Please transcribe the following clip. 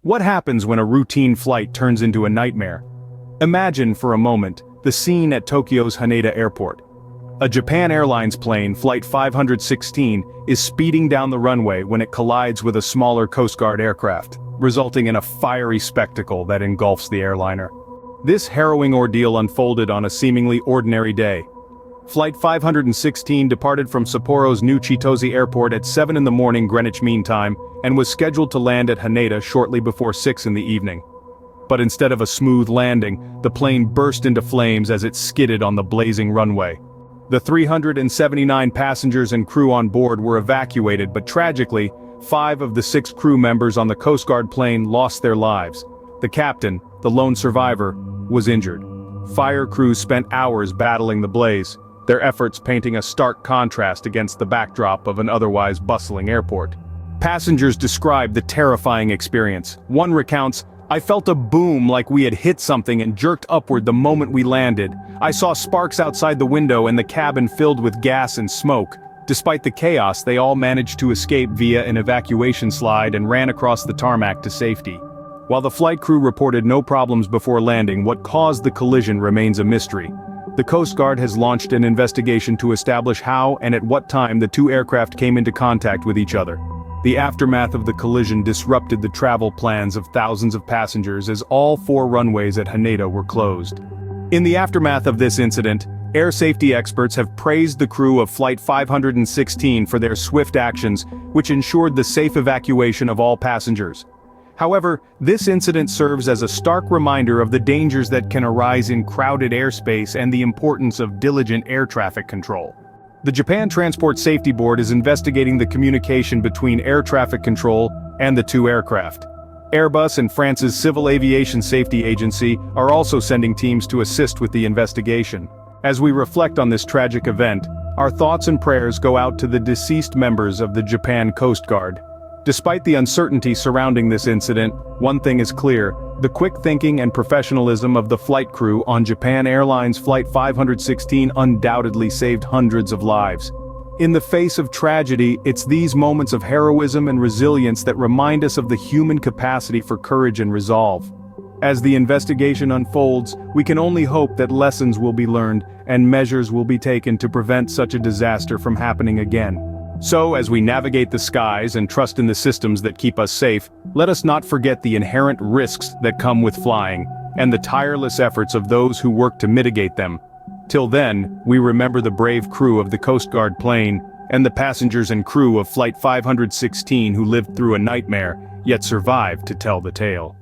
What happens when a routine flight turns into a nightmare? Imagine for a moment the scene at Tokyo's Haneda airport. A Japan Airlines plane, Flight 516, is speeding down the runway when it collides with a smaller coastguard aircraft, resulting in a fiery spectacle that engulfs the airliner. This harrowing ordeal unfolded on a seemingly ordinary day. Flight 516 departed from Sapporo's new Chitose Airport at 7 in the morning Greenwich Mean Time and was scheduled to land at Haneda shortly before 6 in the evening. But instead of a smooth landing, the plane burst into flames as it skidded on the blazing runway. The 379 passengers and crew on board were evacuated, but tragically, 5 of the 6 crew members on the Coast Guard plane lost their lives. The captain, the lone survivor, was injured. Fire crews spent hours battling the blaze, their efforts painting a stark contrast against the backdrop of an otherwise bustling airport. Passengers described the terrifying experience. One recounts, "I felt a boom like we had hit something and jerked upward the moment we landed. I saw sparks outside the window and the cabin filled with gas and smoke. Despite the chaos, they all managed to escape via an evacuation slide and ran across the tarmac to safety." While the flight crew reported no problems before landing, what caused the collision remains a mystery. The Coast Guard has launched an investigation to establish how and at what time the two aircraft came into contact with each other. The aftermath of the collision disrupted the travel plans of thousands of passengers as all 4 runways at Haneda were closed. In the aftermath of this incident, air safety experts have praised the crew of Flight 516 for their swift actions, which ensured the safe evacuation of all passengers. However, this incident serves as a stark reminder of the dangers that can arise in crowded airspace and the importance of diligent air traffic control. The Japan Transport Safety Board is investigating the communication between air traffic control and the 2 aircraft. Airbus and France's Civil Aviation Safety Agency are also sending teams to assist with the investigation. As we reflect on this tragic event, our thoughts and prayers go out to the deceased members of the Japan Coast Guard. Despite the uncertainty surrounding this incident, one thing is clear: the quick thinking and professionalism of the flight crew on Japan Airlines Flight 516 undoubtedly saved hundreds of lives. In the face of tragedy, it's these moments of heroism and resilience that remind us of the human capacity for courage and resolve. As the investigation unfolds, we can only hope that lessons will be learned and measures will be taken to prevent such a disaster from happening again. So, as we navigate the skies and trust in the systems that keep us safe, let us not forget the inherent risks that come with flying, and the tireless efforts of those who work to mitigate them. Till then, we remember the brave crew of the Coast Guard plane, and the passengers and crew of Flight 516 who lived through a nightmare, yet survived to tell the tale.